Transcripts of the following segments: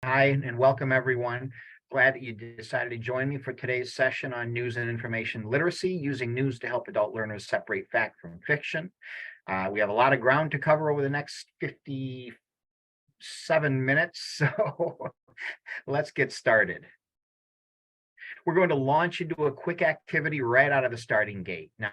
Hi, and welcome everyone. Glad that you decided to join me for today's session on news and information literacy, using news to help adult learners separate fact from fiction. We have a lot of ground to cover over the next 57 minutes, so let's get started. We're going to launch into a quick activity right out of the starting gate. Now,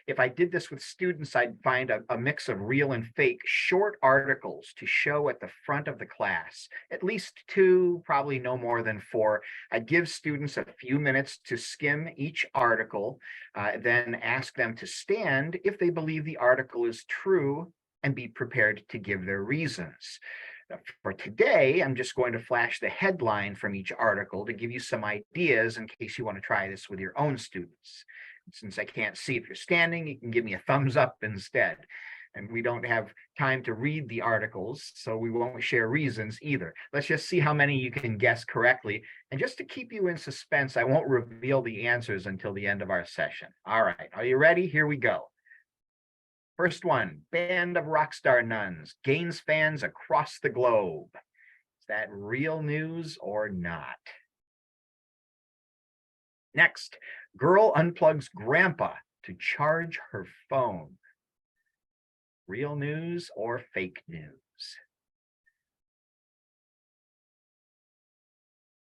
if I did this with students, I'd find a mix of real and fake short articles to show at the front of the class, at least two, probably no more than four. I'd give students a few minutes to skim each article, then ask them to stand if they believe the article is true and be prepared to give their reasons. For today, I'm just going to flash the headline from each article to give you some ideas in case you want to try this with your own students. Since I can't see if you're standing, you can give me a thumbs up instead. And we don't have time to read the articles, so we won't share reasons either. Let's just see how many you can guess correctly. And just to keep you in suspense, I won't reveal the answers until the end of our session. All right, are you ready? Here we go. First one, band of rock star nuns gains fans across the globe. Is that real news or not? Next, girl unplugs grandpa to charge her phone. Real news or fake news?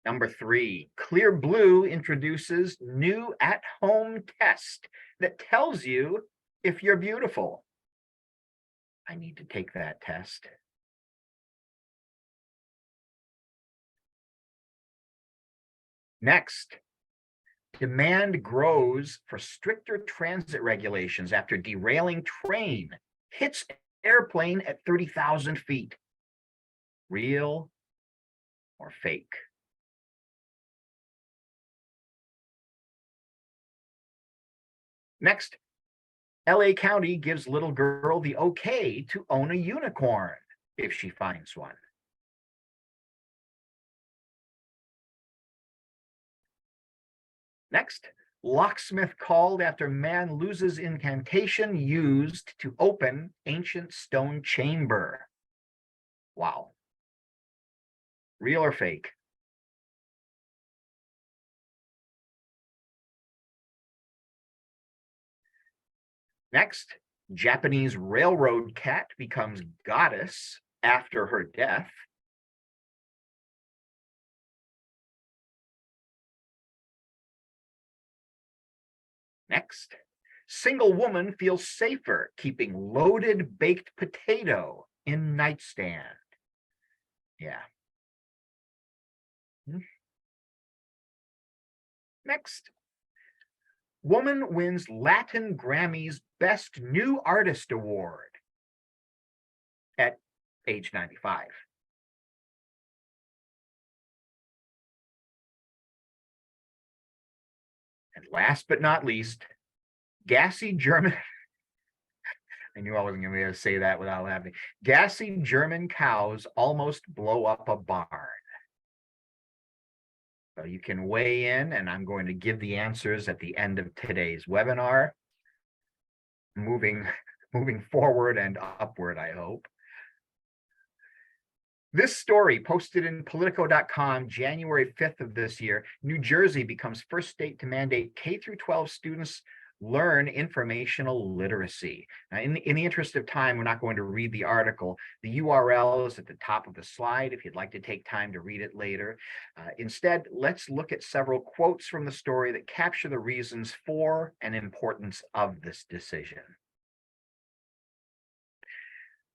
Number three, Clear Blue introduces new at-home test that tells you if you're beautiful. I need to take that test. Next, demand grows for stricter transit regulations after derailing train hits airplane at 30,000 feet. Real or fake? Next, LA County gives little girl the okay to own a unicorn if she finds one. Next, locksmith called after man loses incantation used to open ancient stone chamber. Wow. Real or fake? Next, Japanese railroad cat becomes goddess after her death. Next, single woman feels safer keeping loaded baked potato in nightstand. Yeah. Next, woman wins Latin Grammy's Best New Artist Award at age 95. And last but not least, gassy German. I knew I wasn't going to be able to say that without laughing. Gassy German cows almost blow up a barn. So you can weigh in, and I'm going to give the answers at the end of today's webinar. Moving forward and upward, I hope. This story posted in Politico.com January 5th of this year. New Jersey becomes first state to mandate K through 12 students learn informational literacy. Now, in the interest of time, we're not going to read the article. The URL is at the top of the slide if you'd like to take time to read it later. Instead, let's look at several quotes from the story that capture the reasons for and importance of this decision.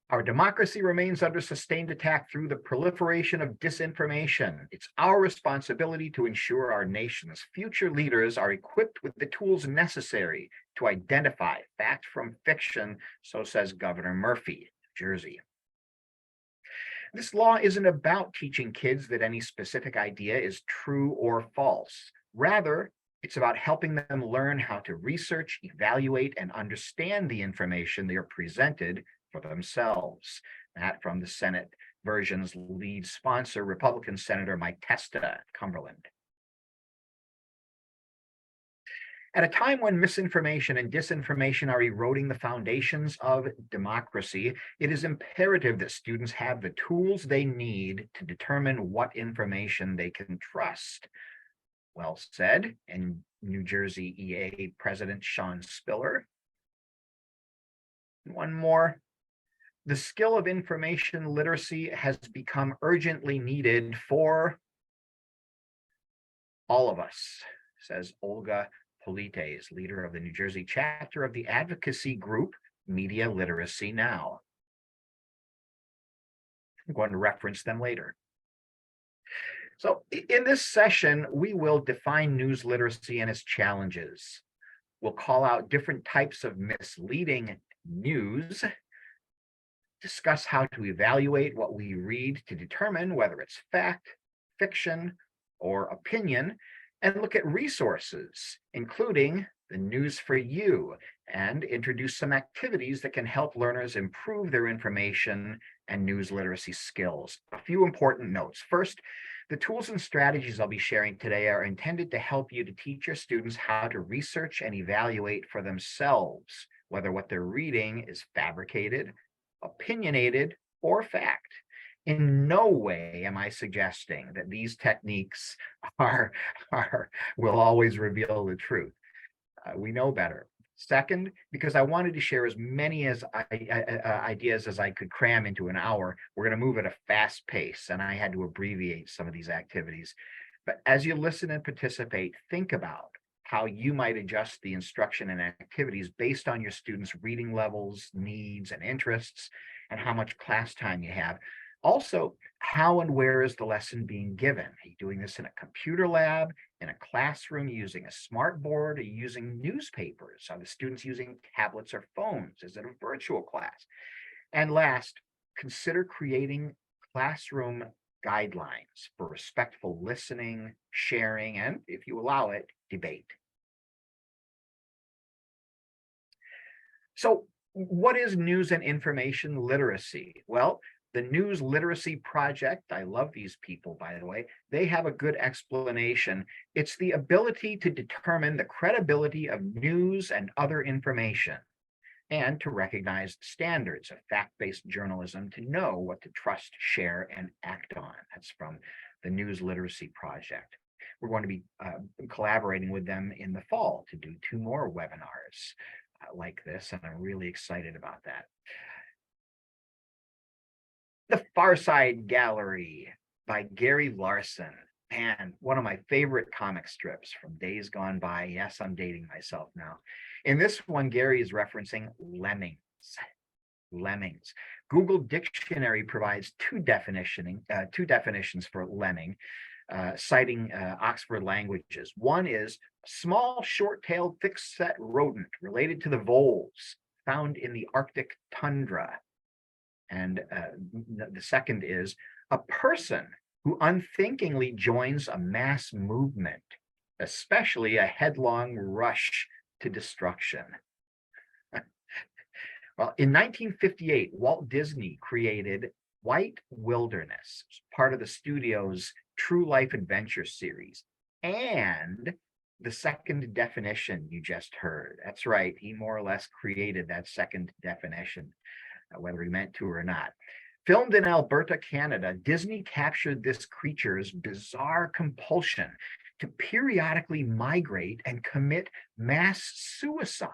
Our democracy remains under sustained attack through the proliferation of disinformation. It's our responsibility to ensure our nation's future leaders are equipped with the tools necessary to identify fact from fiction, so says Governor Murphy, Jersey. This law isn't about teaching kids that any specific idea is true or false. Rather, it's about helping them learn how to research, evaluate, and understand the information they are presented for themselves. That from the Senate version's lead sponsor, Republican Senator Mike Testa, Cumberland. At a time when misinformation and disinformation are eroding the foundations of democracy, it is imperative that students have the tools they need to determine what information they can trust. Well said, and New Jersey EA President Sean Spiller. One more. The skill of information literacy has become urgently needed for all of us, says Olga Polites, leader of the New Jersey chapter of the advocacy group Media Literacy Now. I'm going to reference them later. So in this session, we will define news literacy and its challenges. We'll call out different types of misleading news, discuss how to evaluate what we read to determine whether it's fact, fiction, or opinion, and look at resources, including the News for You, and introduce some activities that can help learners improve their information and news literacy skills. A few important notes. First, the tools and strategies I'll be sharing today are intended to help you to teach your students how to research and evaluate for themselves whether what they're reading is fabricated, opinionated, or fact. In no way am I suggesting that these techniques will always reveal the truth. We know better. Second, because I wanted to share as many ideas as I could cram into an hour, we're going to move at a fast pace, and I had to abbreviate some of these activities. But as you listen and participate, think about how you might adjust the instruction and activities based on your students' reading levels, needs, and interests, and how much class time you have. Also, how and where is the lesson being given? Are you doing this in a computer lab, in a classroom, using a smart board, or using newspapers? Are the students using tablets or phones? Is it a virtual class? And last, consider creating classroom guidelines for respectful listening, sharing, and, if you allow it, debate. So, what is news and information literacy? Well, the News Literacy Project, I love these people, by the way, they have a good explanation. It's the ability to determine the credibility of news and other information, and to recognize standards of fact-based journalism to know what to trust, share, and act on. That's from the News Literacy Project. We're going to be collaborating with them in the fall to do 2 more webinars like this, and I'm really excited about that. The Far Side Gallery by Gary Larson. Man, one of my favorite comic strips from days gone by. Yes, I'm dating myself now. In this one, Gary is referencing lemmings. Lemmings. Google Dictionary provides two definitions for lemming, citing Oxford Languages. One is small, short-tailed, thick-set rodent related to the voles found in the Arctic tundra. And the second is a person who unthinkingly joins a mass movement, especially a headlong rush to destruction. Well, in 1958, Walt Disney created White Wilderness, part of the studio's True Life Adventure series. And the second definition you just heard, that's right, he more or less created that second definition, whether he meant to or not. Filmed in Alberta, Canada, Disney captured this creature's bizarre compulsion to periodically migrate and commit mass suicide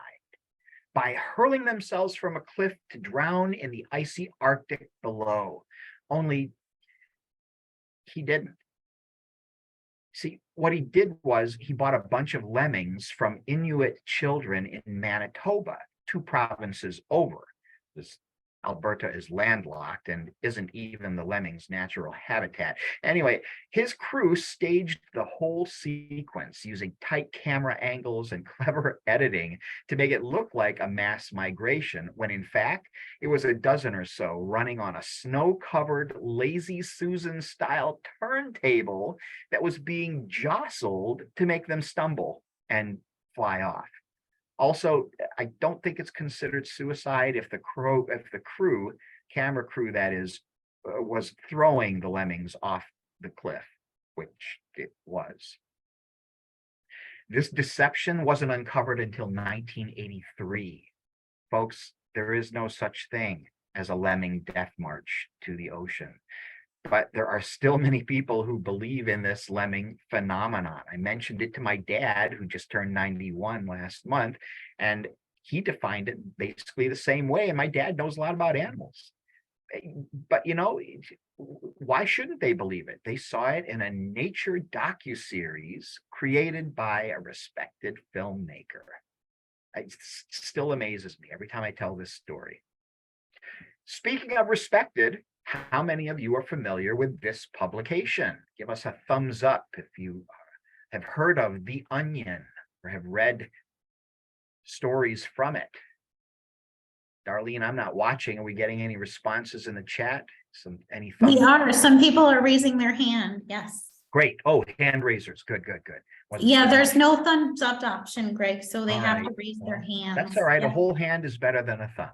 by hurling themselves from a cliff to drown in the icy Arctic below. Only he didn't. See, what he did was he bought a bunch of lemmings from Inuit children in Manitoba, 2 provinces over. This Alberta is landlocked and isn't even the lemming's natural habitat. Anyway, his crew staged the whole sequence using tight camera angles and clever editing to make it look like a mass migration, when in fact, it was a dozen or so running on a snow-covered Lazy Susan-style turntable that was being jostled to make them stumble and fly off. Also, I don't think it's considered suicide if the camera crew that is, was throwing the lemmings off the cliff, which it was. This deception wasn't uncovered until 1983. Folks, there is no such thing as a lemming death march to the ocean. But there are still many people who believe in this lemming phenomenon. I mentioned it to my dad, who just turned 91 last month, and he defined it basically the same way. And my dad knows a lot about animals. But why shouldn't they believe it? They saw it in a nature docuseries created by a respected filmmaker. It still amazes me every time I tell this story. Speaking of respected, how many of you are familiar with this publication? Give us a thumbs up if you have heard of The Onion or have read stories from it. Darlene, I'm not watching. Are we getting any responses in the chat? Any thumbs We are. Some people are raising their hand. Yes. Great. Oh, hand raisers. Good. Yeah, there's no thumbs up option, Greg, so they have to raise their hands. That's all right. Yeah. A whole hand is better than a thumb.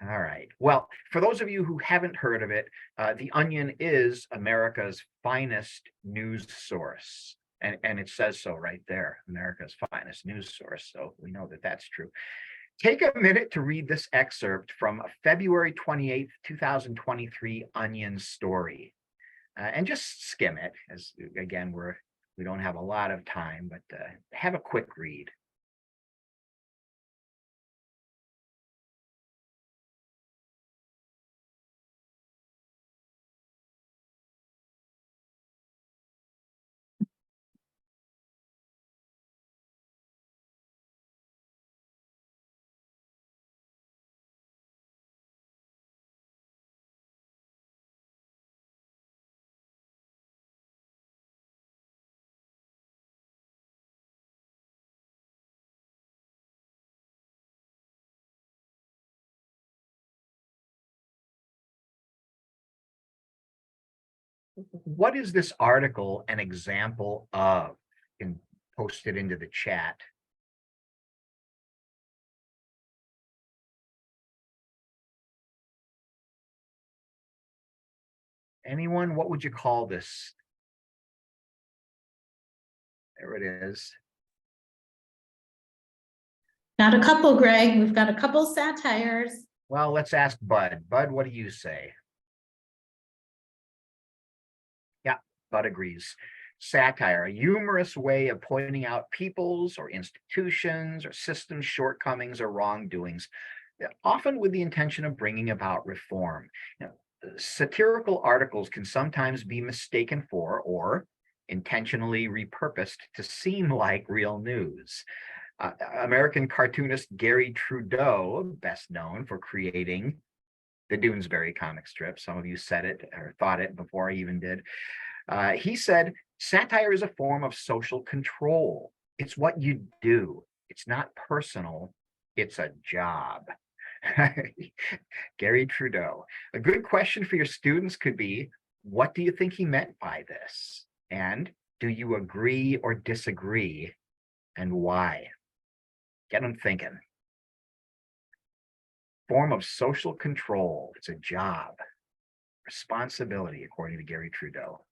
All right. Well, for those of you who haven't heard of it, The Onion is America's finest news source. And it says so right there, America's finest news source. So we know that that's true. Take a minute to read this excerpt from February 28th, 2023 Onion story. And just skim it, as again, we don't have a lot of time, but have a quick read. What is this article an example of? You can post it into the chat. Anyone, what would you call this? There it is. Got a couple, Greg. We've got a couple satires. Well, let's ask Bud. Bud, what do you say? Yeah, Bud agrees. Satire, a humorous way of pointing out people's or institutions or systems' shortcomings or wrongdoings, often with the intention of bringing about reform. Satirical articles can sometimes be mistaken for or intentionally repurposed to seem like real news. American cartoonist Gary Trudeau, best known for creating the Doonesbury comic strip. Some of you said it or thought it before I even did. He said, satire is a form of social control. It's what you do. It's not personal. It's a job. Gary Trudeau. A good question for your students could be, what do you think he meant by this? And do you agree or disagree? And why? Get them thinking. Form of social control. It's a job. Responsibility, according to Gary Trudeau.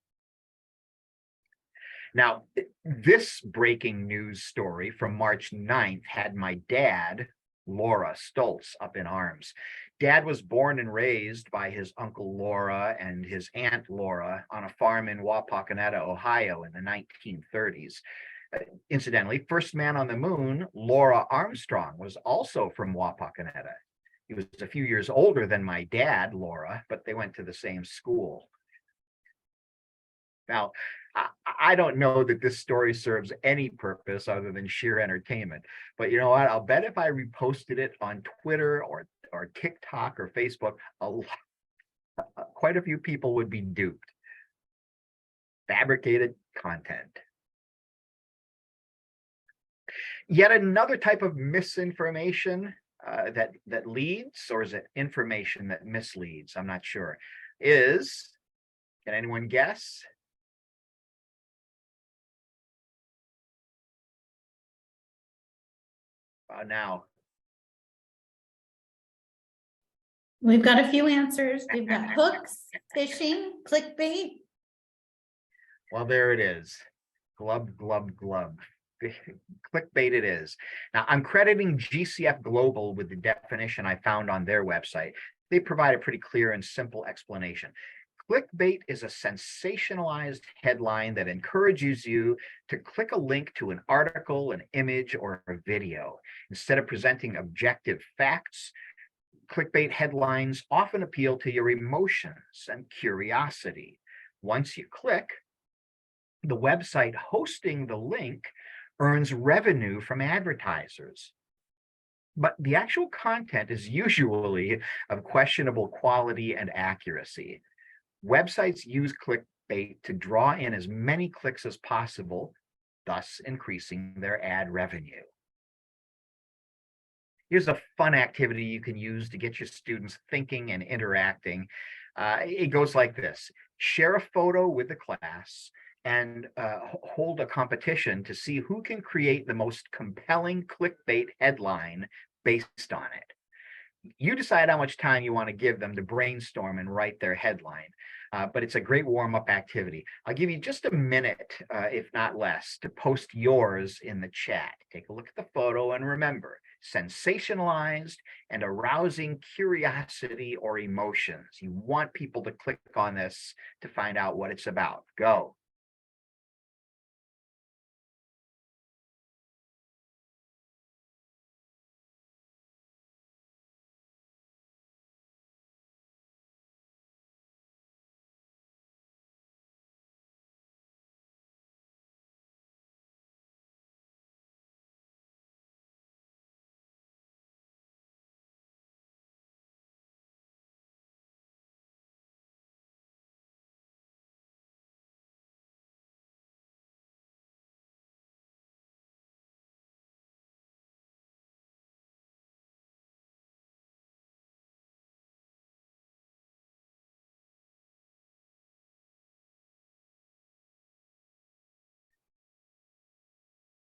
Now, this breaking news story from March 9th had my dad, Laura Stoltz, up in arms. Dad was born and raised by his uncle Laura and his aunt Laura on a farm in Wapakoneta, Ohio in the 1930s. Incidentally, first man on the moon, Laura Armstrong, was also from Wapakoneta. He was a few years older than my dad, Laura, but they went to the same school. Now, I don't know that this story serves any purpose other than sheer entertainment, but you know what? I'll bet if I reposted it on Twitter or TikTok or Facebook, quite a few people would be duped. Fabricated content. Yet another type of misinformation that leads, or is it information that misleads? I'm not sure. Can anyone guess? Now. We've got a few answers. We've got hooks, phishing, clickbait. Well, there it is. Glub, glub, glub. Clickbait it is. Now, I'm crediting GCF Global with the definition I found on their website. They provide a pretty clear and simple explanation. Clickbait is a sensationalized headline that encourages you to click a link to an article, an image, or a video. Instead of presenting objective facts, clickbait headlines often appeal to your emotions and curiosity. Once you click, the website hosting the link earns revenue from advertisers. But the actual content is usually of questionable quality and accuracy. Websites use clickbait to draw in as many clicks as possible, thus increasing their ad revenue. Here's a fun activity you can use to get your students thinking and interacting. It goes like this: share a photo with the class and hold a competition to see who can create the most compelling clickbait headline based on it. You decide how much time you want to give them to brainstorm and write their headline, but it's a great warm-up activity. I'll give you just a minute, if not less, to post yours in the chat. Take a look at the photo and remember, sensationalized and arousing curiosity or emotions. You want people to click on this to find out what it's about. Go.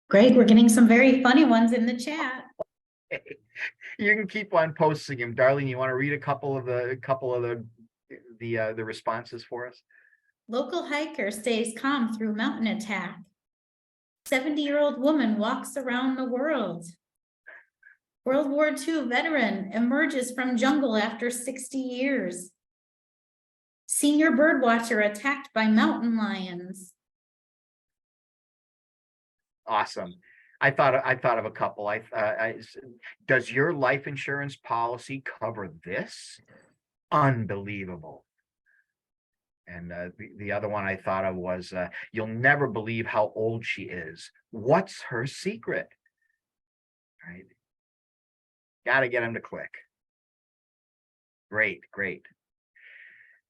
Great, we're getting some very funny ones in the chat. You can keep on posting them. Darlene, you want to read a couple of the responses for us? Local hiker stays calm through mountain attack. 70-year-old woman walks around the world. World War II veteran emerges from jungle after 60 years. Senior birdwatcher attacked by mountain lions. Awesome. I thought of a couple. Does your life insurance policy cover this? Unbelievable. And the other one I thought of was, you'll never believe how old she is. What's her secret? Right? Got to get them to click. Great, great.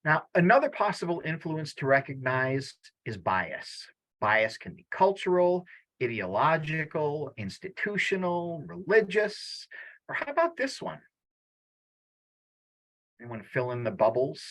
Now, another possible influence to recognize is bias. Bias can be cultural, ideological, institutional, religious, or how about this one? Anyone fill in the bubbles?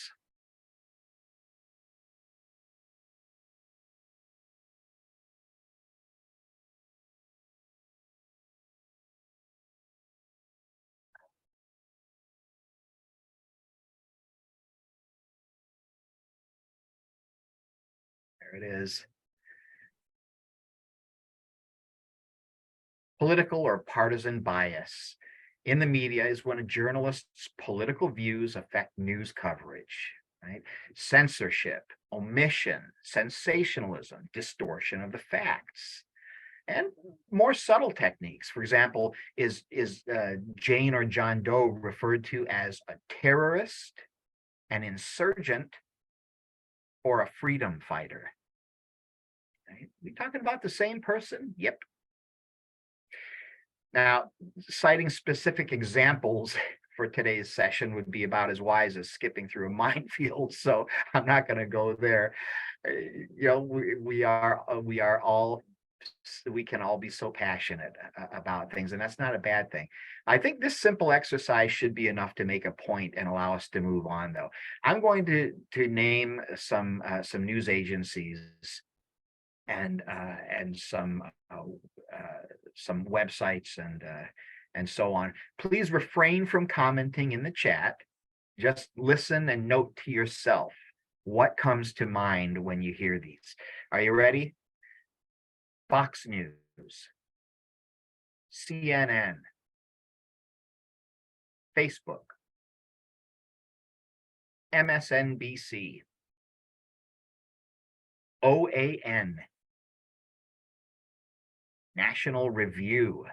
There it is. Political or partisan bias in the media is when a journalist's political views affect news coverage, right? Censorship, omission, sensationalism, distortion of the facts, and more subtle techniques. For example, is Jane or John Doe referred to as a terrorist, an insurgent, or a freedom fighter? Right? We talking about the same person? Yep. Now, citing specific examples for today's session would be about as wise as skipping through a minefield, so I'm not going to go there. You know, we can all be so passionate about things, and that's not a bad thing. I think this simple exercise should be enough to make a point and allow us to move on, though. I'm going to name some news agencies and some websites and so on. Please refrain from commenting in the chat. Just listen and note to yourself what comes to mind when you hear these. Are you ready? Fox News, CNN, Facebook, MSNBC, OAN, National Review,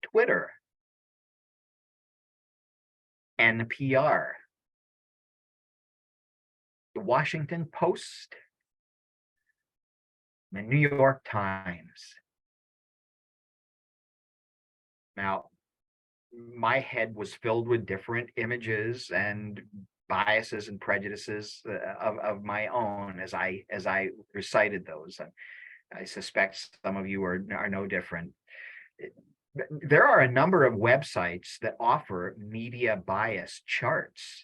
Twitter, NPR, the Washington Post, the New York Times. Now, my head was filled with different images and biases and prejudices of my own as I recited those. I suspect some of you are no different. There are a number of websites that offer media bias charts.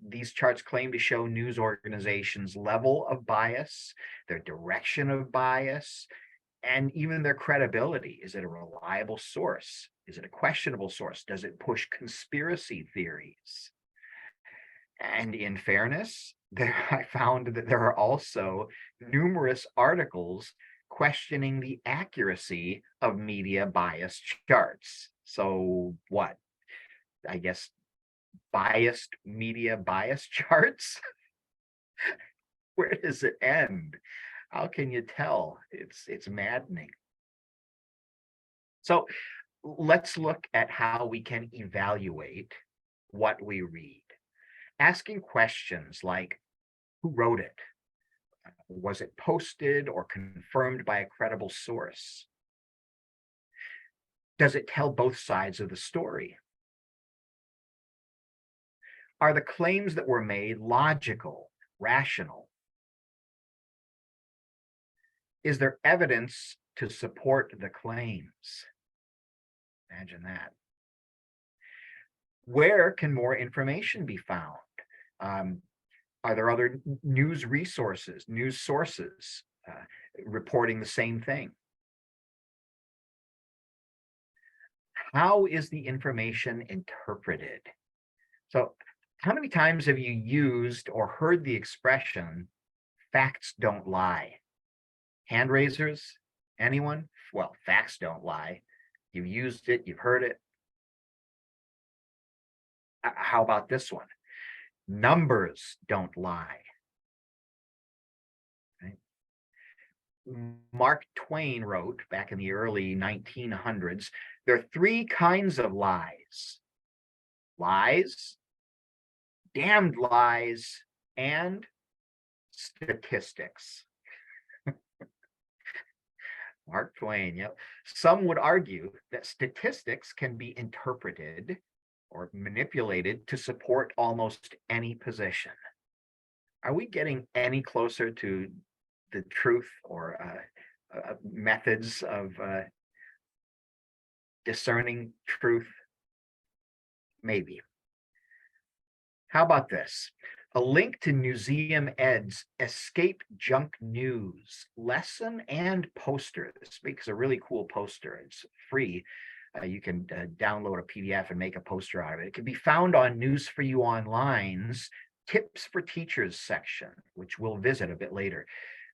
These charts claim to show news organizations' level of bias, their direction of bias, and even their credibility. Is it a reliable source? Is it a questionable source? Does it push conspiracy theories? And in fairness, I found that there are also numerous articles questioning the accuracy of media bias charts. So what? I guess biased media bias charts? Where does it end? How can you tell? It's maddening. So let's look at how we can evaluate what we read. Asking questions like, who wrote it? Was it posted or confirmed by a credible source? Does it tell both sides of the story? Are the claims that were made logical, rational? Is there evidence to support the claims? Imagine that. Where can more information be found? Are there other news resources, news sources reporting the same thing? How is the information interpreted? So, how many times have you used or heard the expression, facts don't lie? Hand raisers? Anyone? Well, facts don't lie. You've used it, you've heard it. How about this one? Numbers don't lie. Right? Mark Twain wrote back in the early 1900s, there are three kinds of lies: lies, damned lies, and statistics. Mark Twain, yep. Some would argue that statistics can be interpreted or manipulated to support almost any position. Are we getting any closer to the truth or methods of discerning truth? Maybe. How about this? A link to Museum Ed's Escape Junk News lesson and poster. This makes a really cool poster. It's free. You can download a PDF and make a poster out of it. It can be found on News for You Online's Tips for Teachers section, which we'll visit a bit later.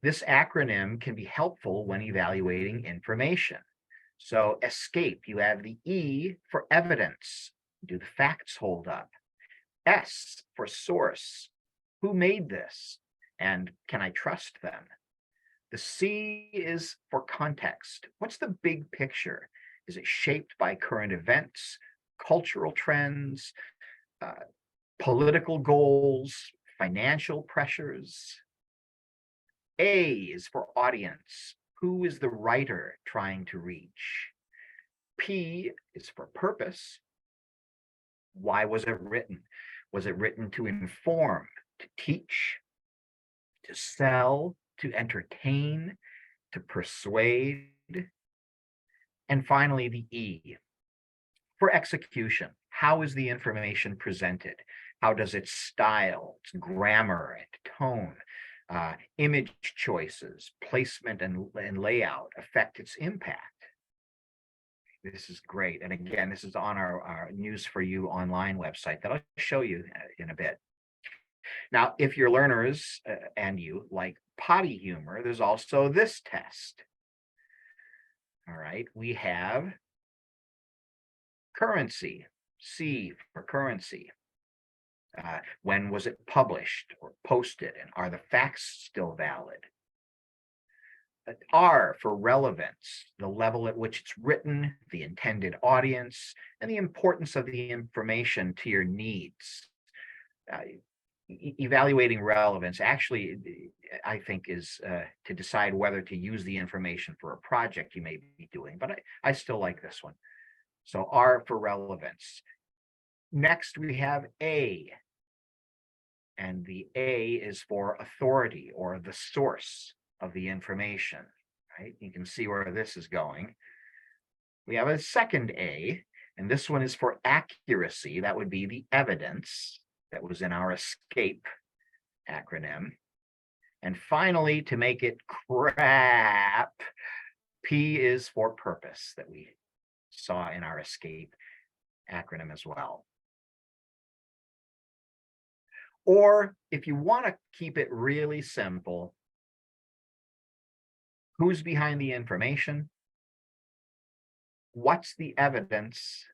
This acronym can be helpful when evaluating information. So ESCAPE, you have the E for evidence. Do the facts hold up? S for source. Who made this? And can I trust them? The C is for context. What's the big picture? Is it shaped by current events, cultural trends, political goals, financial pressures? A is for audience. Who is the writer trying to reach? P is for purpose. Why was it written? Was it written to inform, to teach, to sell, to entertain, to persuade? And finally, the E for execution. How is the information presented? How does its style, its grammar and tone, image choices, placement and layout affect its impact? This is great. And again, this is on our News for You online website that I'll show you in a bit. Now, if your learners and you like potty humor, there's also this test. All right, we have currency, C for currency. When was it published or posted, and are the facts still valid? R for relevance, the level at which it's written, the intended audience, and the importance of the information to your needs. Evaluating relevance actually, I think, is to decide whether to use the information for a project you may be doing, but I still like this one. So R for relevance. Next, we have A, and the A is for authority or the source of the information, right? You can see where this is going. We have a second A, and this one is for accuracy. That would be the evidence that was in our ESCAPE acronym. And finally, to make it crap, P is for purpose, that we saw in our ESCAPE acronym as well. Or if you want to keep it really simple, who's behind the information? What's the evidence?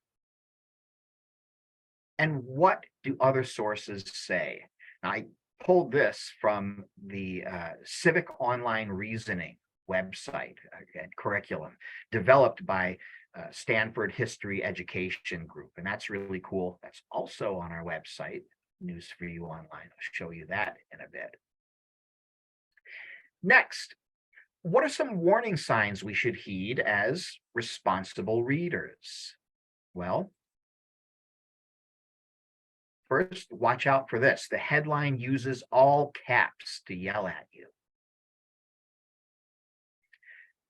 And what do other sources say? Now, I pulled this from the Civic Online Reasoning website and curriculum developed by Stanford History Education Group. And that's really cool. That's also on our website, News for You Online. I'll show you that in a bit. Next, what are some warning signs we should heed as responsible readers? Well, first, watch out for this. The headline uses all caps to yell at you.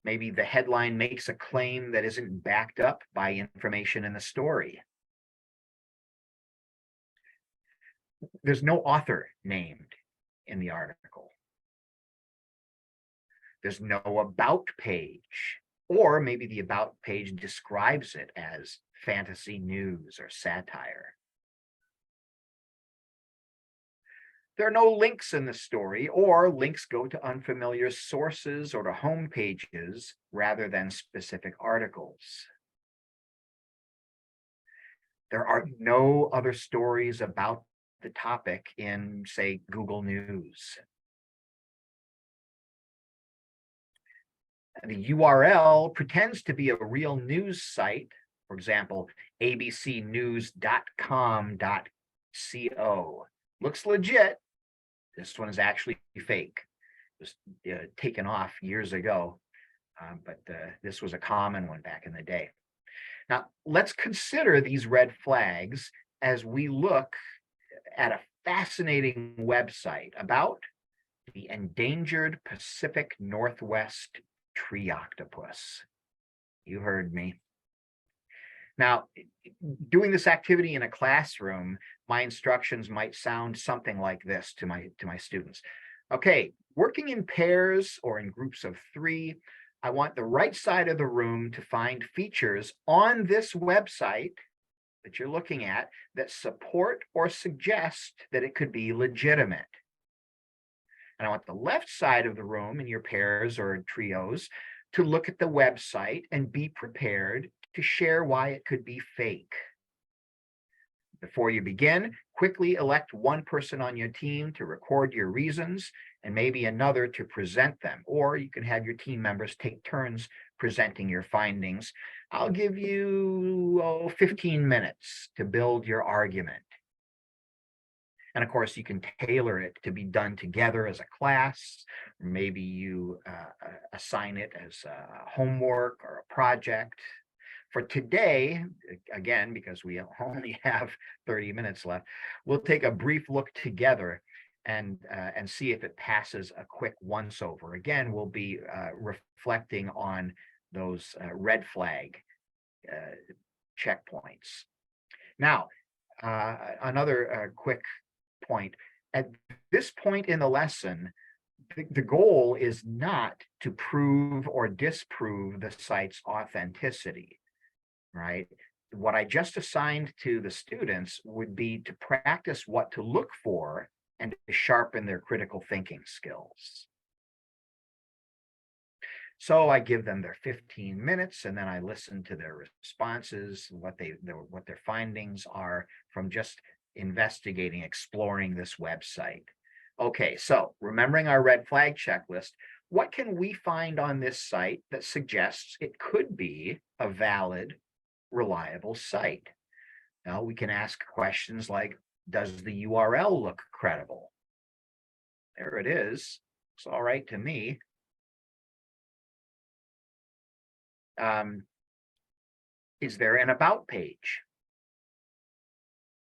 Maybe the headline makes a claim that isn't backed up by information in the story. There's no author named in the article. There's no about page, or maybe the about page describes it as fantasy news or satire. There are no links in the story, or links go to unfamiliar sources or to home pages rather than specific articles. There are no other stories about the topic in, say, Google News. The URL pretends to be a real news site, for example, abcnews.com.co. Looks legit. This one is actually fake. It was taken off years ago, but this was a common one back in the day. Now, let's consider these red flags as we look at a fascinating website about the endangered Pacific Northwest tree octopus. You heard me. Now, doing this activity in a classroom, my instructions might sound something like this to my students. Okay, working in pairs or in groups of 3, I want the right side of the room to find features on this website that you're looking at that support or suggest that it could be legitimate. And I want the left side of the room in your pairs or trios to look at the website and be prepared to share why it could be fake. Before you begin, quickly elect one person on your team to record your reasons and maybe another to present them, or you can have your team members take turns presenting your findings. I'll give you 15 minutes to build your argument. And of course, you can tailor it to be done together as a class. Maybe you assign it as a homework or a project. For today, again, because we only have 30 minutes left, we'll take a brief look together and see if it passes a quick once-over. Again, we'll be reflecting on those red flag checkpoints. Now, another quick point. At this point in the lesson, the goal is not to prove or disprove the site's authenticity, right? What I just assigned to the students would be to practice what to look for and to sharpen their critical thinking skills. So I give them their 15 minutes and then I listen to their responses, what their findings are from just investigating, exploring this website. Okay, so remembering our red flag checklist, what can we find on this site that suggests it could be a valid, reliable site? Now we can ask questions like, does the URL look credible? There it is. It's all right to me. Is there an about page?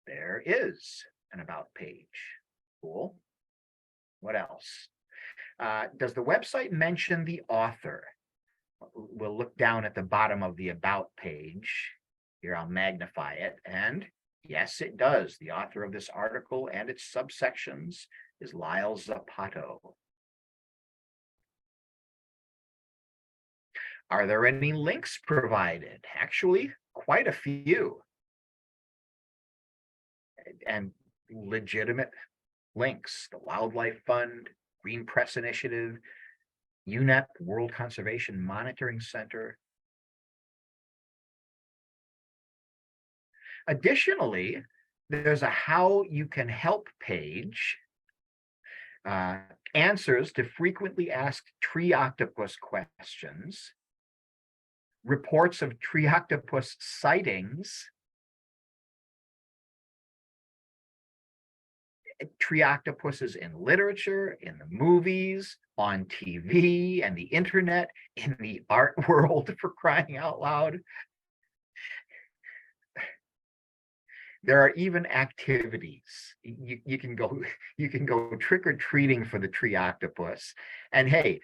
There is an about page. Cool. What else? Does the website mention the author? We'll look down at the bottom of the about page. Here, I'll magnify it. And yes, it does. The author of this article and its subsections is Lyle Zapato. Are there any links provided? Actually, quite a few. And legitimate links. The Wildlife Fund, Green Press Initiative, UNEP, World Conservation Monitoring Center. Additionally, there's a how you can help page, answers to frequently asked tree octopus questions, reports of tree octopus sightings, tree octopuses in literature, in the movies, on TV, and the internet, in the art world, for crying out loud. There are even activities. You can go trick-or-treating for the tree octopus. And hey,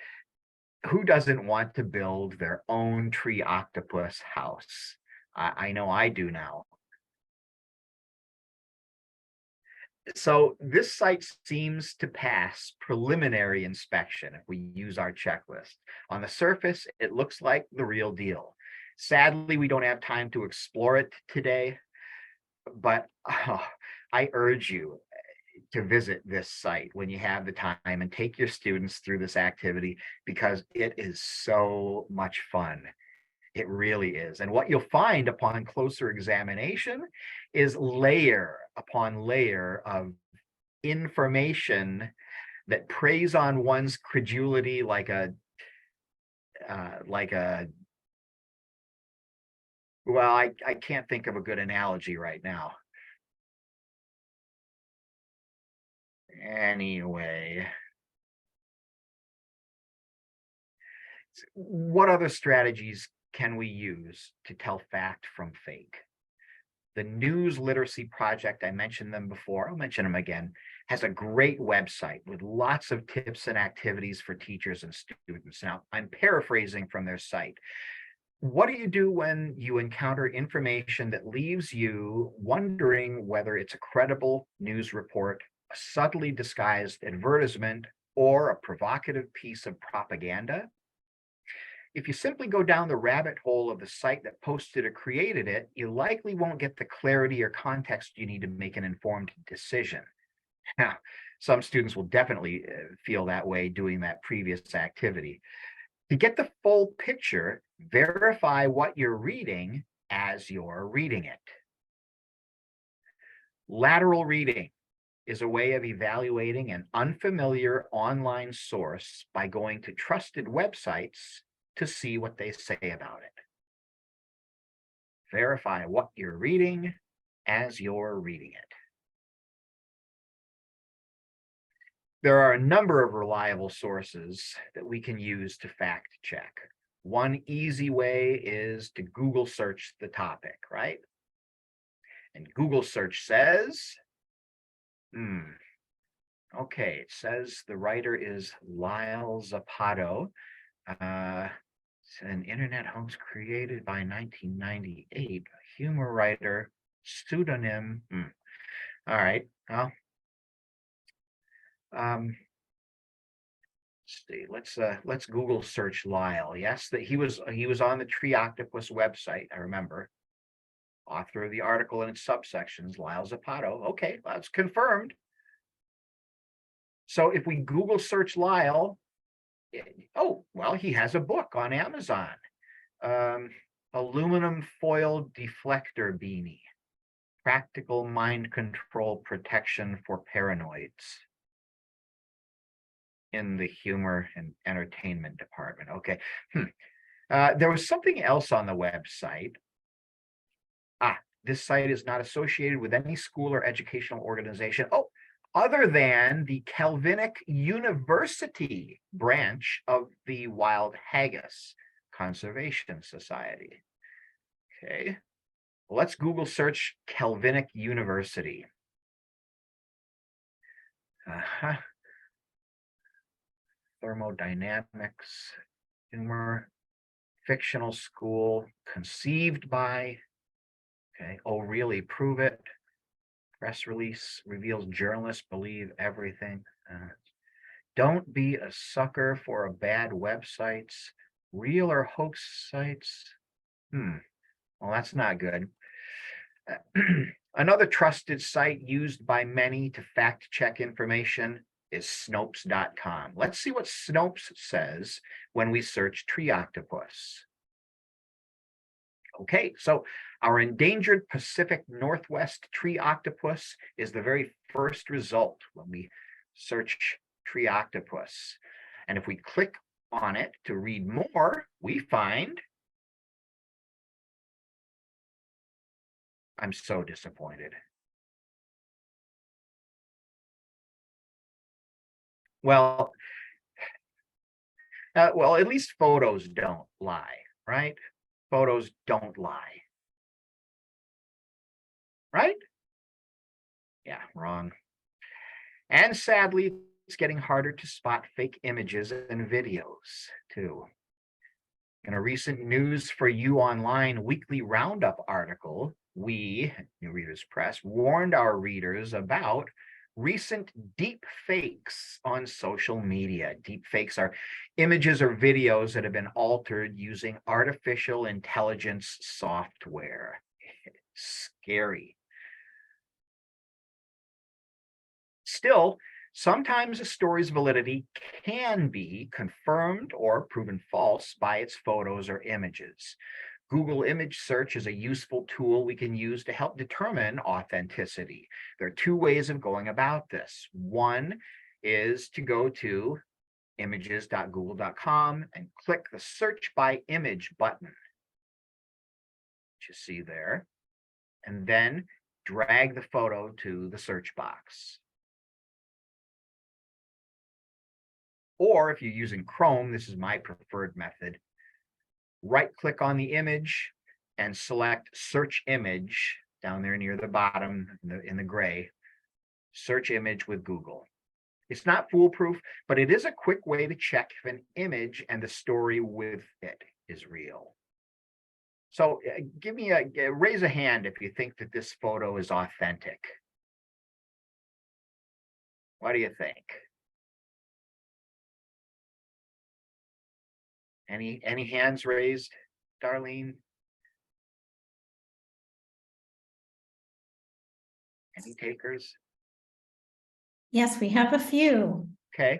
who doesn't want to build their own tree octopus house? I know I do now. So this site seems to pass preliminary inspection if we use our checklist. On the surface, it looks like the real deal. Sadly, we don't have time to explore it today, but I urge you to visit this site when you have the time and take your students through this activity because it is so much fun. It really is. And what you'll find upon closer examination is layer upon layer of information that preys on one's credulity like a well, I can't think of a good analogy right now. Anyway, what other strategies can we use to tell fact from fake? The News Literacy Project, I mentioned them before, I'll mention them again, has a great website with lots of tips and activities for teachers and students. Now, I'm paraphrasing from their site. What do you do when you encounter information that leaves you wondering whether it's a credible news report, a subtly disguised advertisement, or a provocative piece of propaganda? If you simply go down the rabbit hole of the site that posted or created it, you likely won't get the clarity or context you need to make an informed decision. Now, some students will definitely feel that way doing that previous activity. To get the full picture, verify what you're reading as you're reading it. Lateral reading is a way of evaluating an unfamiliar online source by going to trusted websites to see what they say about it. Verify what you're reading as you're reading it. There are a number of reliable sources that we can use to fact check. One easy way is to Google search the topic, right? And Google search says, okay, it says the writer is Lyle Zapato. It's an internet host created by 1998, a humor writer, pseudonym. All right, well, let's see. Let's Google search Lyle. Yes, that he was on the Tree Octopus website. I remember. Author of the article and its subsections, Lyle Zapato. Okay, that's confirmed. So if we Google search Lyle, Oh, well, he has a book on Amazon. Aluminum foil deflector beanie. Practical mind control protection for paranoids. In the humor and entertainment department. Okay. There was something else on the website. This site is not associated with any school or educational organization. Oh, other than the Calvinic University branch of the Wild Haggis Conservation Society. Okay. Let's Google search Calvinic University. Thermodynamics, humor, fictional school, conceived by. Okay. Oh, really? Prove it. Press release reveals journalists believe everything. Don't be a sucker for a bad websites. Real or hoax sites. Well, that's not good. Another trusted site used by many to fact check information is Snopes.com. Let's see what Snopes says when we search tree octopus. Okay, so our endangered Pacific Northwest tree octopus is the very first result when we search tree octopus. And if we click on it to read more, we find, I'm so disappointed. Well, at least photos don't lie, right? Photos don't lie. Right? Yeah, wrong. And sadly, it's getting harder to spot fake images and videos too. In a recent News for You Online weekly roundup article, we, New Readers Press, warned our readers about recent deep fakes on social media. Deep fakes are images or videos that have been altered using artificial intelligence software. Scary. Still, sometimes a story's validity can be confirmed or proven false by its photos or images. Google image search is a useful tool we can use to help determine authenticity. There are two ways of going about this. One is to go to images.google.com and click the search by image button, which you see there, and then drag the photo to the search box. Or if you're using Chrome, this is my preferred method. Right-click on the image and select Search Image down there near the bottom in the gray. Search image with Google. It's not foolproof, but it is a quick way to check if an image and the story with it is real. So raise a hand if you think that this photo is authentic. What do you think? Any hands raised, Darlene? Any takers? Yes, we have a few. Okay.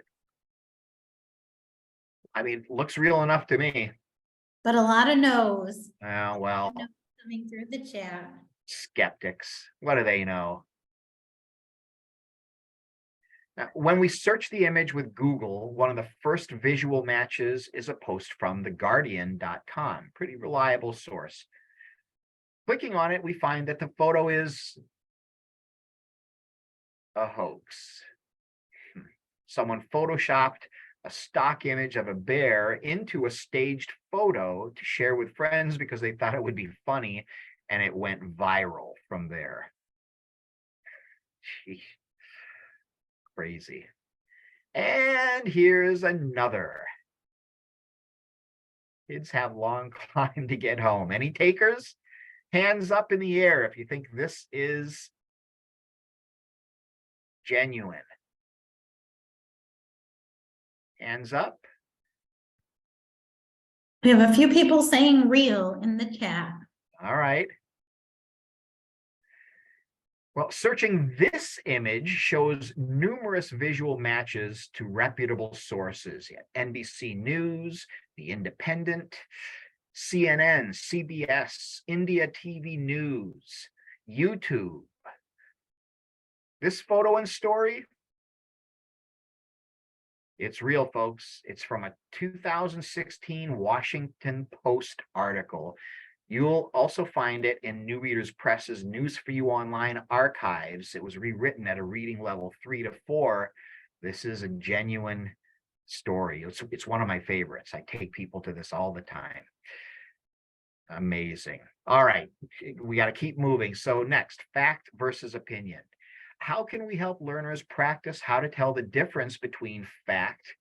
I mean, looks real enough to me. But a lot of no's. Well, Coming through the chat. Skeptics. What do they know? Now, when we search the image with Google, one of the first visual matches is a post from theguardian.com, pretty reliable source. Clicking on it, we find that the photo is a hoax. Someone photoshopped a stock image of a bear into a staged photo to share with friends because they thought it would be funny, and it went viral from there. Gee. Crazy. And here's another. Kids have long climb to get home. Any takers? Hands up in the air if you think this is genuine. Hands up. We have a few people saying real in the chat. All right. Well, searching this image shows numerous visual matches to reputable sources. NBC News, The Independent, CNN, CBS, India TV News, YouTube. This photo and story, it's real, folks. It's from a 2016 Washington Post article. You'll also find it in New Readers Press's News for You Online archives. It was rewritten at a reading level 3 to 4. This is a genuine story. It's one of my favorites. I take people to this all the time. Amazing. All right, we got to keep moving. So next, fact versus opinion. How can we help learners practice how to tell the difference between fact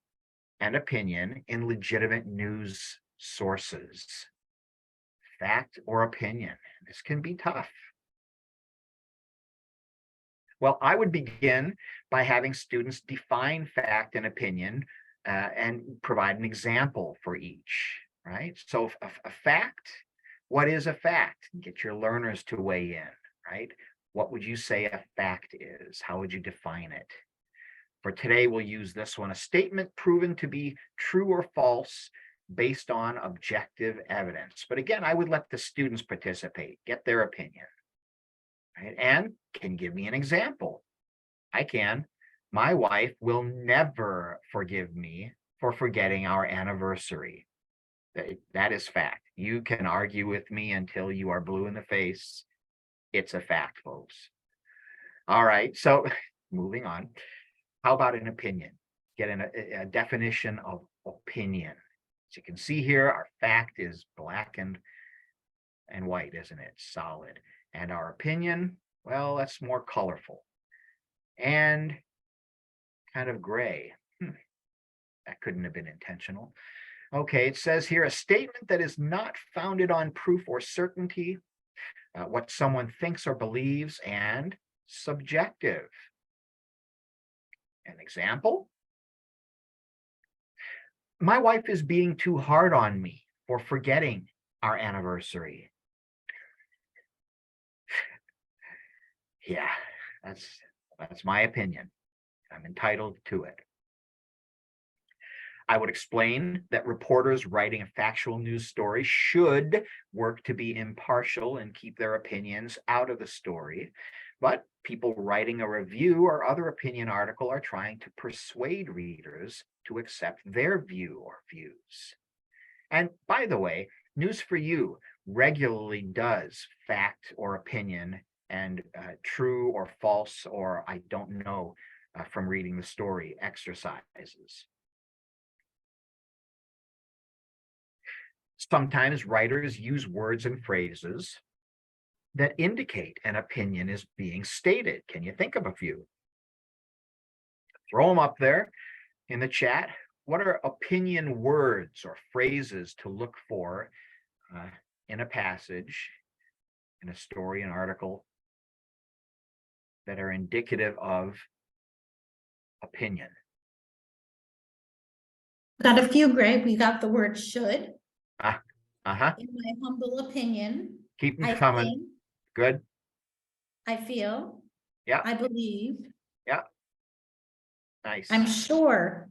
and opinion in legitimate news sources? Fact or opinion? This can be tough. Well, I would begin by having students define fact and opinion and provide an example for each, right? So a fact, what is a fact? Get your learners to weigh in, right? What would you say a fact is? How would you define it? For today, we'll use this one: a statement proven to be true or false based on objective evidence. But again, I would let the students participate, get their opinion, right? And can give me an example. I can. My wife will never forgive me for forgetting our anniversary. That is fact. You can argue with me until you are blue in the face. It's a fact, folks. All right, so moving on. How about an opinion? Get a definition of opinion. As you can see here, our fact is black and white, isn't it? Solid. And our opinion, well, that's more colorful and kind of gray. That couldn't have been intentional. Okay, it says here, a statement that is not founded on proof or certainty, what someone thinks or believes, and subjective. An example: my wife is being too hard on me for forgetting our anniversary. Yeah, that's my opinion. I'm entitled to it. I would explain that reporters writing a factual news story should work to be impartial and keep their opinions out of the story. But people writing a review or other opinion article are trying to persuade readers to accept their view or views. And by the way, News for You regularly does fact or opinion and true or false or I don't know from reading the story exercises. Sometimes writers use words and phrases that indicate an opinion is being stated. Can you think of a few? Throw them up there in the chat. What are opinion words or phrases to look for in a passage, in a story, an article, that are indicative of opinion? Got a few, Greg. We got the word should. Uh-huh. In my humble opinion, Keep them I coming. think, Good. I feel, Yeah. I believe, Yeah. Nice. I'm sure.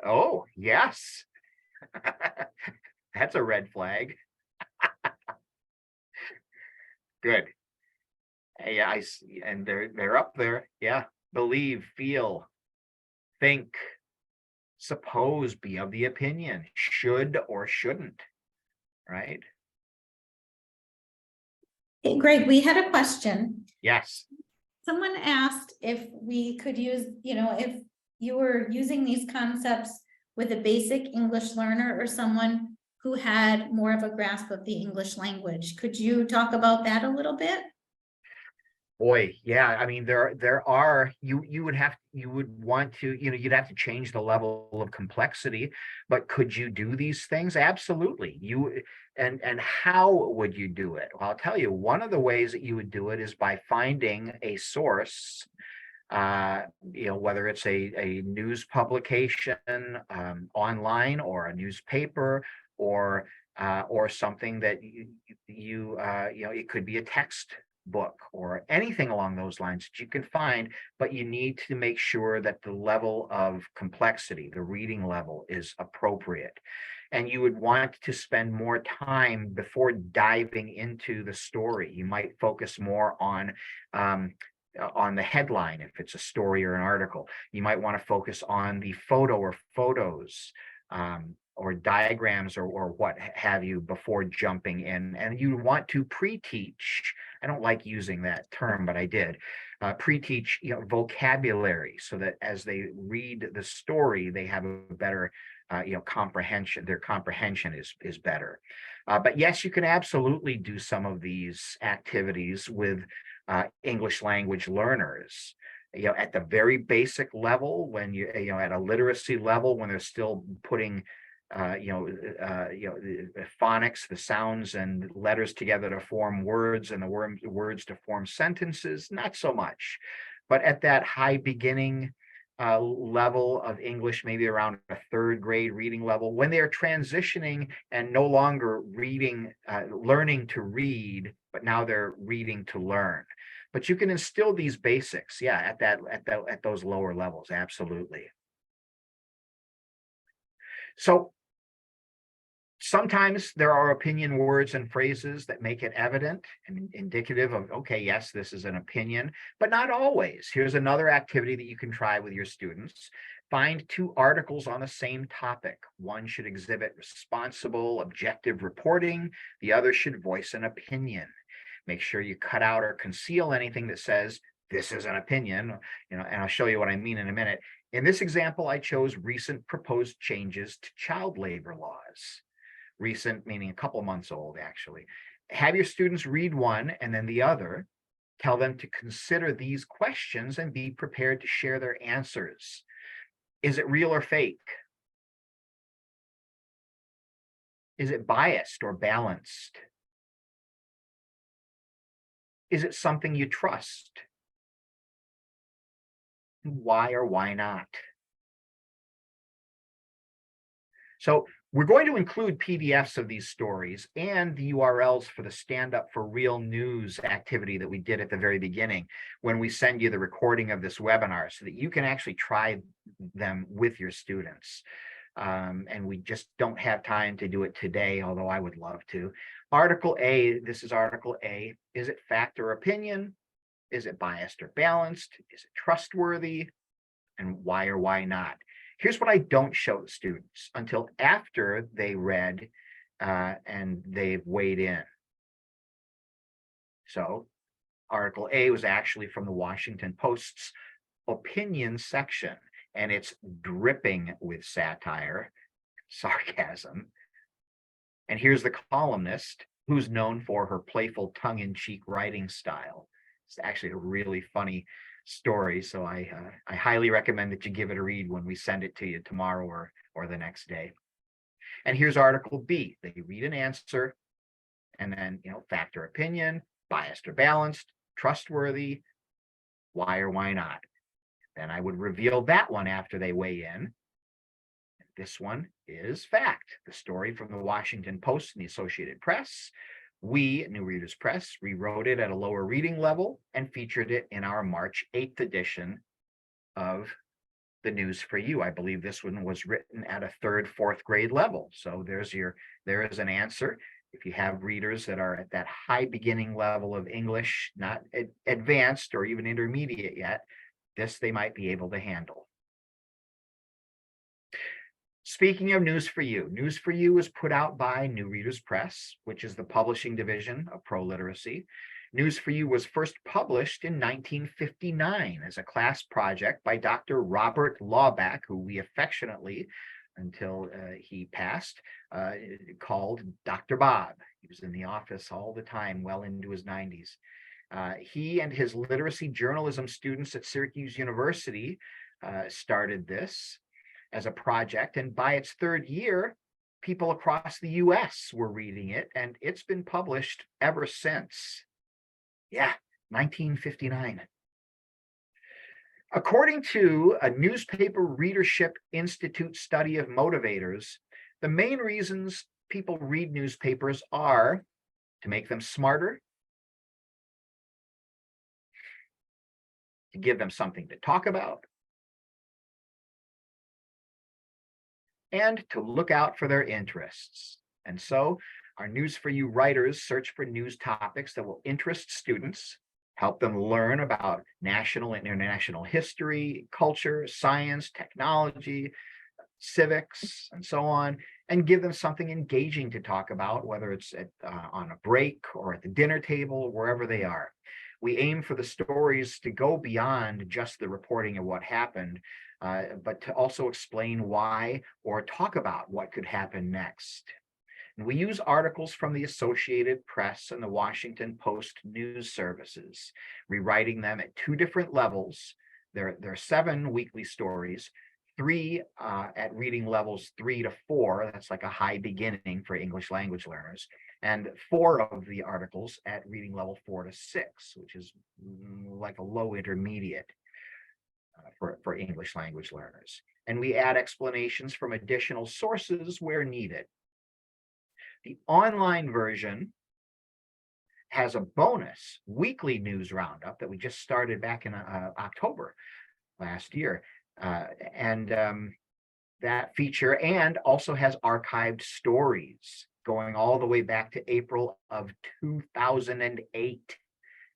Oh, yes. That's a red flag. Good. Yeah, I see, and they're up there. Yeah. Believe, feel, think, suppose, be of the opinion, should or shouldn't, right? Hey, Greg, we had a question. Yes. Someone asked if we could use, if you were using these concepts with a basic English learner or someone who had more of a grasp of the English language. Could you talk about that a little bit? Boy, yeah. I mean, there are, you would want to, you'd have to change the level of complexity, but could you do these things? Absolutely. And how would you do it? Well, I'll tell you, one of the ways that you would do it is by finding a source, whether it's a news publication online or a newspaper or something that it could be a text book or anything along those lines that you can find, but you need to make sure that the level of complexity, the reading level, is appropriate. And you would want to spend more time before diving into the story. You might focus more on the headline if it's a story or an article. You might want to focus on the photo or photos, or diagrams, or what have you, before jumping in. And you want to pre-teach. I don't like using that term, but I did. Pre-teach, vocabulary, so that as they read the story, they have a better comprehension. Their comprehension is better. But yes, you can absolutely do some of these activities with English language learners. At the very basic level, when at a literacy level, when they're still putting the phonics, the sounds and letters together to form words, and the words to form sentences, not so much. But at that high beginning level of English, maybe around a third grade reading level, when they're transitioning and no longer learning to read, but now they're reading to learn. But you can instill these basics, at those lower levels, absolutely. So sometimes there are opinion words and phrases that make it evident and indicative of, okay, yes, this is an opinion, but not always. Here's another activity that you can try with your students. Find two articles on the same topic. One should exhibit responsible, objective reporting. The other should voice an opinion. Make sure you cut out or conceal anything that says, this is an opinion, and I'll show you what I mean in a minute. In this example, I chose recent proposed changes to child labor laws. Recent meaning a couple months old, actually. Have your students read one and then the other. Tell them to consider these questions and be prepared to share their answers. Is it real or fake? Is it biased or balanced? Is it something you trust? Why or why not? So we're going to include PDFs of these stories and the URLs for the Stand Up for Real News activity that we did at the very beginning when we send you the recording of this webinar, so that you can actually try them with your students. And we just don't have time to do it today, although I would love to. Article A, this is Article A. Is it fact or opinion? Is it biased or balanced? Is it trustworthy? And why or why not? Here's what I don't show the students until after they read and they've weighed in. So Article A was actually from the Washington Post's opinion section, and it's dripping with satire, sarcasm. And here's the columnist, who's known for her playful tongue-in-cheek writing style. It's actually a really funny story, so I highly recommend that you give it a read when we send it to you tomorrow or the next day. And here's Article B. They read an answer, and then fact or opinion, biased or balanced, trustworthy, why or why not. Then I would reveal that one after they weigh in. This one is fact. The story from the Washington Post and the Associated Press. We at New Readers Press rewrote it at a lower reading level and featured it in our March 8th edition of the News for You. I believe this one was written at a third, fourth grade level. So there is an answer. If you have readers that are at that high beginning level of English, not advanced or even intermediate yet, this they might be able to handle. Speaking of News for You is put out by New Readers Press, which is the publishing division of ProLiteracy. News for You was first published in 1959 as a class project by Dr. Robert Lawback, who we affectionately, until he passed, called Dr. Bob. He was in the office all the time, well into his 90s. He and his literacy journalism students at Syracuse University started this as a project, and by its third year, people across the US were reading it, and it's been published ever since. 1959. According to a Newspaper Readership Institute study of motivators, the main reasons people read newspapers are to make them smarter, to give them something to talk about, and to look out for their interests. And so our News for You writers search for news topics that will interest students, help them learn about national and international history, culture, science, technology, civics, and so on, and give them something engaging to talk about, whether it's on a break or at the dinner table, wherever they are. We aim for the stories to go beyond just the reporting of what happened, but to also explain why or talk about what could happen next. And we use articles from the Associated Press and the Washington Post news services, rewriting them at 2 different levels. There are 7 weekly stories, 3 at reading levels 3 to 4. That's like a high beginning for English language learners. And 4 of the articles at reading level 4 to 6, which is like a low intermediate for English language learners. And we add explanations from additional sources where needed. The online version has a bonus weekly news roundup that we just started back in October last year. That feature and also has archived stories going all the way back to April of 2008.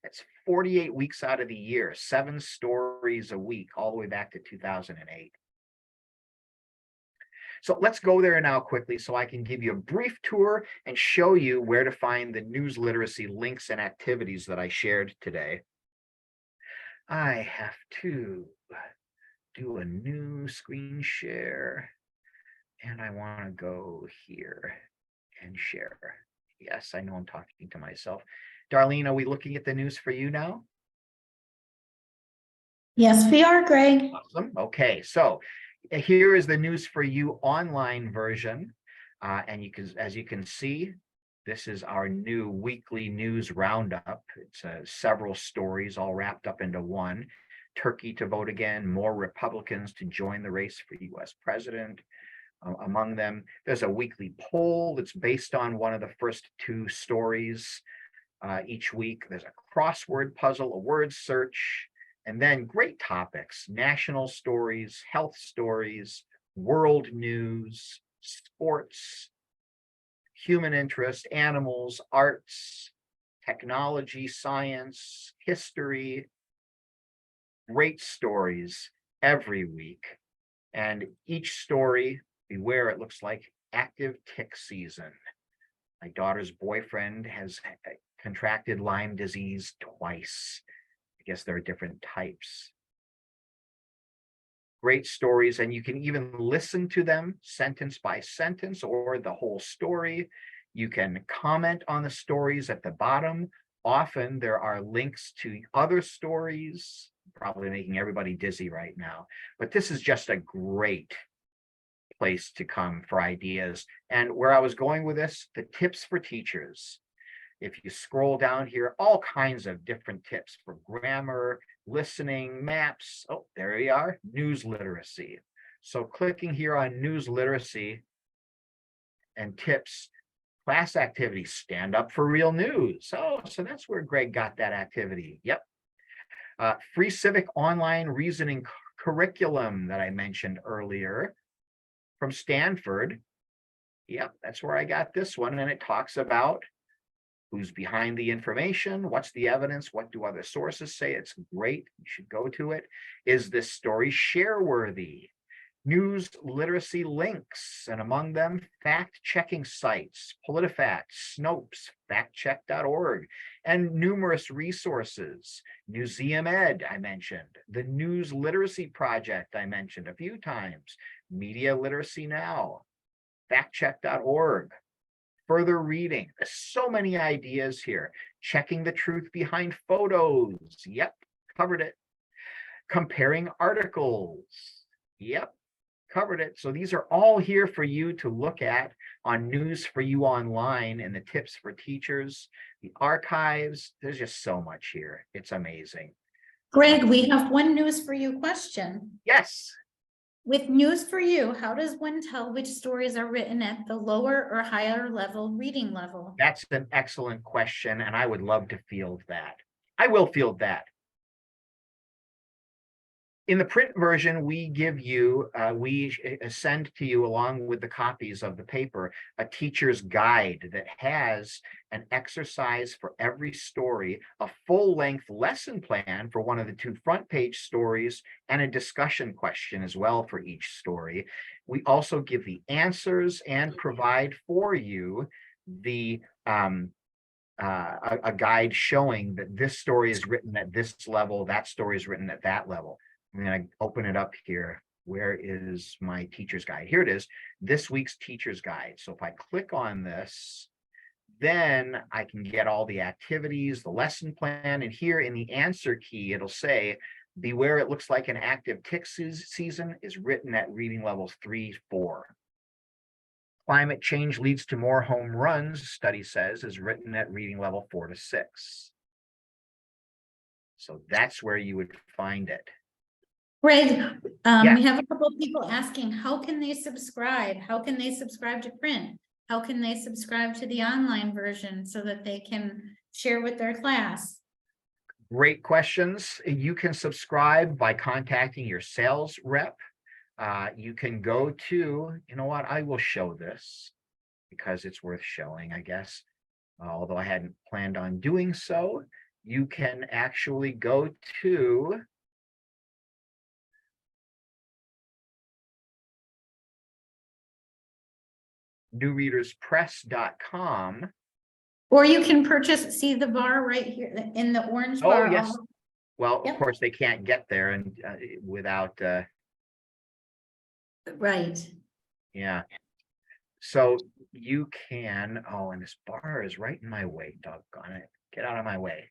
That's 48 weeks out of the year, 7 stories a week, all the way back to 2008. So let's go there now quickly so I can give you a brief tour and show you where to find the news literacy links and activities that I shared today. I have to do a new screen share, and I want to go here and share. Yes, I know I'm talking to myself. Darlene, are we looking at the News for You now? Yes, we are, Greg. Awesome. Okay, so here is the News for You online version. And as you can see, this is our new weekly news roundup. It's several stories all wrapped up into one. Turkey to vote again, more Republicans to join the race for US president. Among them, there's a weekly poll that's based on one of the first 2 stories each week. There's a crossword puzzle, a word search, and then great topics: national stories, health stories, world news, sports, human interest, animals, arts, technology, science, history. Great stories every week. And each story, beware, it looks like active tick season. My daughter's boyfriend has contracted Lyme disease twice. I guess there are different types. Great stories, and you can even listen to them sentence by sentence or the whole story. You can comment on the stories at the bottom. Often there are links to other stories, probably making everybody dizzy right now. But this is just a great place to come for ideas. And where I was going with this, the tips for teachers. If you scroll down here, all kinds of different tips for grammar, listening, maps. Oh, there we are, news literacy. So clicking here on news literacy and tips, class activity, stand up for real news. Oh, so that's where Greg got that activity. Yep. Free civic online reasoning curriculum that I mentioned earlier from Stanford. Yep, that's where I got this one. And it talks about who's behind the information, what's the evidence, what do other sources say. It's great. You should go to it. Is this story share-worthy? News literacy links, and among them, fact-checking sites, PolitiFact, Snopes, factcheck.org, and numerous resources. Newseum Ed, I mentioned. The News Literacy Project, I mentioned a few times. Media Literacy Now, factcheck.org. Further reading. There's so many ideas here. Checking the truth behind photos. Yep, covered it. Comparing articles. Yep, covered it. So these are all here for you to look at on News for You online, and the tips for teachers, the archives. There's just so much here. It's amazing. Greg, we have one News for You question. Yes. With News for You, how does one tell which stories are written at the lower or higher level reading level? That's an excellent question, and I would love to field that. I will field that. In the print version, we give you, we send to you along with the copies of the paper, a teacher's guide that has an exercise for every story, a full-length lesson plan for one of the 2 front page stories, and a discussion question as well for each story. We also give the answers and provide for you the a guide showing that this story is written at this level, that story is written at that level. I'm going to open it up here. Where is my teacher's guide? Here it is, this week's teacher's guide. So if I click on this, then I can get all the activities, the lesson plan, and here in the answer key, it'll say, beware, it looks like an active tick season is written at reading levels 3, 4. Climate change leads to more home runs, study says, is written at reading level 4 to 6. So that's where you would find it. Greg, Yeah. we have a couple of people asking, how can they subscribe? How can they subscribe to print? How can they subscribe to the online version so that they can share with their class? Great questions. You can subscribe by contacting your sales rep. You can go to, you know what, I will show this because it's worth showing, I guess. Although I hadn't planned on doing so, you can actually go to newreaderspress.com. Or you can purchase, see the bar right here in the orange Oh, bar. yes. Well, Yep. of course, they can't get there and without, Right. yeah. So you can, oh, and this bar is right in my way, doggone it. Get out of my way.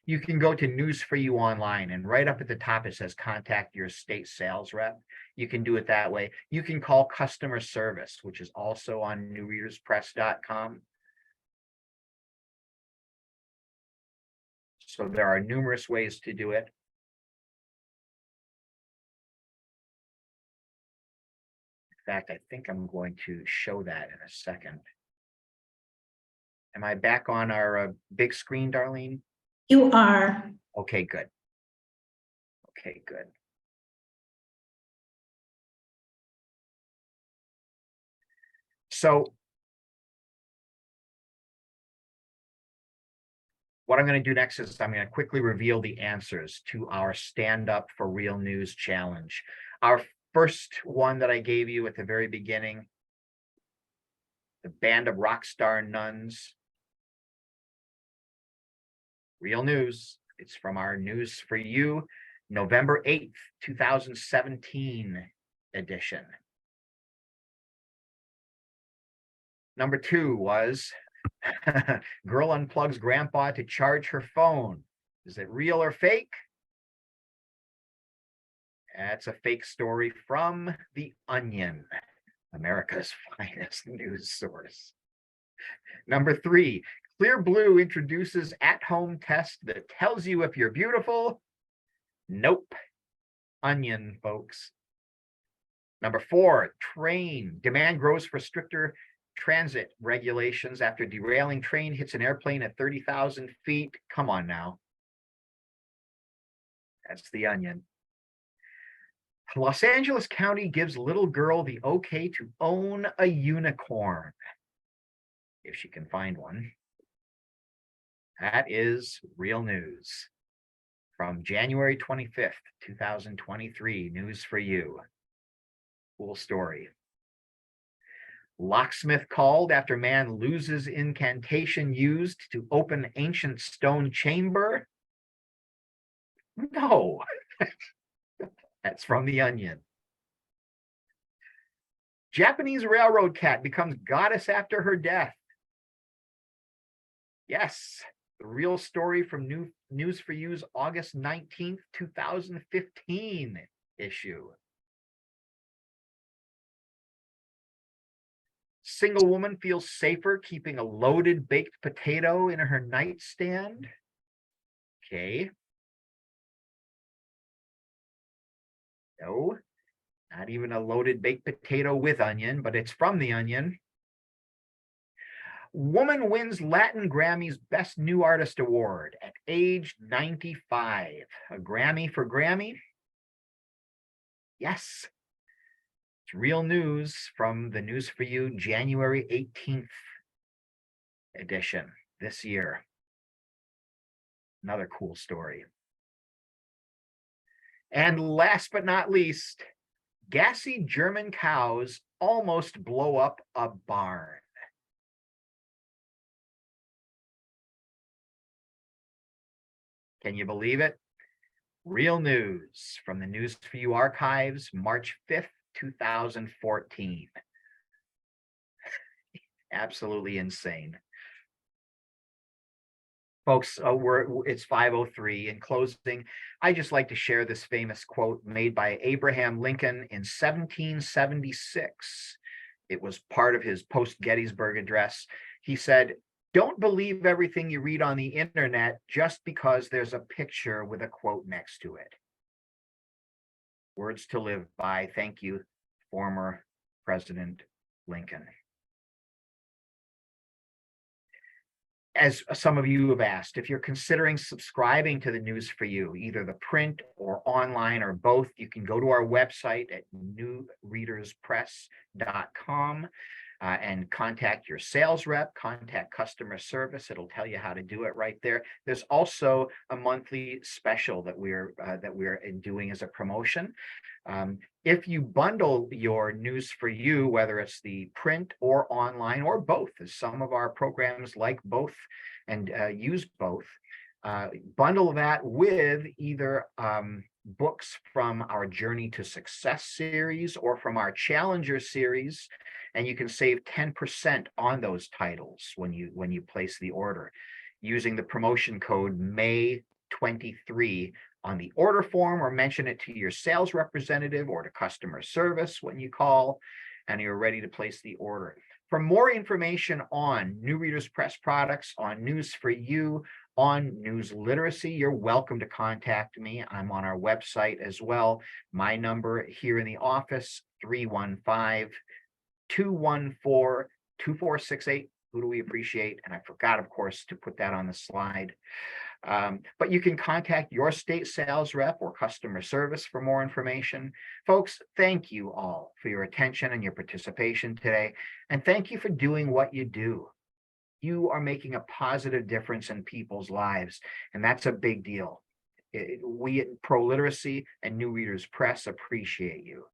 You can go to News for You online, and right up at the top, it says contact your state sales rep. You can do it that way. You can call customer service, which is also on newreaderspress.com. So there are numerous ways to do it. In fact, I think I'm going to show that in a second. Am I back on our big screen, Darlene? You are. Okay, good. Okay, good. So what I'm going to do next is I'm going to quickly reveal the answers to our Stand Up for Real News challenge. Our first one that I gave you at the very beginning, the Band of Rockstar Nuns. Real news. It's from our News for You, November 8th, 2017 edition. Number 2 was girl unplugs grandpa to charge her phone. Is it real or fake? That's a fake story from The Onion, America's finest news source. Number 3, Clear Blue introduces at-home test that tells you if you're beautiful. Nope. Onion, folks. Number 4, train. Demand grows for stricter transit regulations after derailing train hits an airplane at 30,000 feet. Come on now. That's The Onion. Los Angeles County gives little girl the okay to own a unicorn, if she can find one. That is real news from January 25th, 2023, News for You. Cool story. Locksmith called after man loses incantation used to open ancient stone chamber. No, that's from The Onion. Japanese railroad cat becomes goddess after her death. Yes, the real story from News for You's August 19th, 2015 issue. Single woman feels safer keeping a loaded baked potato in her nightstand. Okay. No, not even a loaded baked potato with onion, but it's from The Onion. Woman wins Latin Grammy's Best New Artist Award at age 95. A Grammy for Grammy? Yes. It's real news from the News for You January 18th edition this year. Another cool story. And last but not least, gassy German cows almost blow up a barn. Can you believe it? Real news from the News for You archives, March 5th, 2014. Absolutely insane. Folks, it's 5:03. In closing, I just like to share this famous quote made by Abraham Lincoln in 1776. It was part of his post-Gettysburg Address. He said, "Don't believe everything you read on the internet just because there's a picture with a quote next to it." Words to live by. Thank you, former President Lincoln. As some of you have asked, if you're considering subscribing to the News for You, either the print or online or both, you can go to our website at newreaderspress.com and contact your sales rep, contact customer service. It'll tell you how to do it right there. There's also a monthly special that we're doing as a promotion. If you bundle your News for You, whether it's the print or online or both, as some of our programs like both and use both, bundle that with either books from our Journey to Success series or from our Challenger series, and you can save 10% on those titles when you place the order using the promotion code May23 on the order form, or mention it to your sales representative or to customer service when you call and you're ready to place the order. For more information on New Readers Press products, on News for You, on news literacy, you're welcome to contact me. I'm on our website as well. My number here in the office, 315-214-2468. Who do we appreciate? And I forgot, of course, to put that on the slide. But you can contact your state sales rep or customer service for more information. Folks, thank you all for your attention and your participation today. And thank you for doing what you do. You are making a positive difference in people's lives, and that's a big deal. We at Pro Literacy and New Readers Press appreciate you.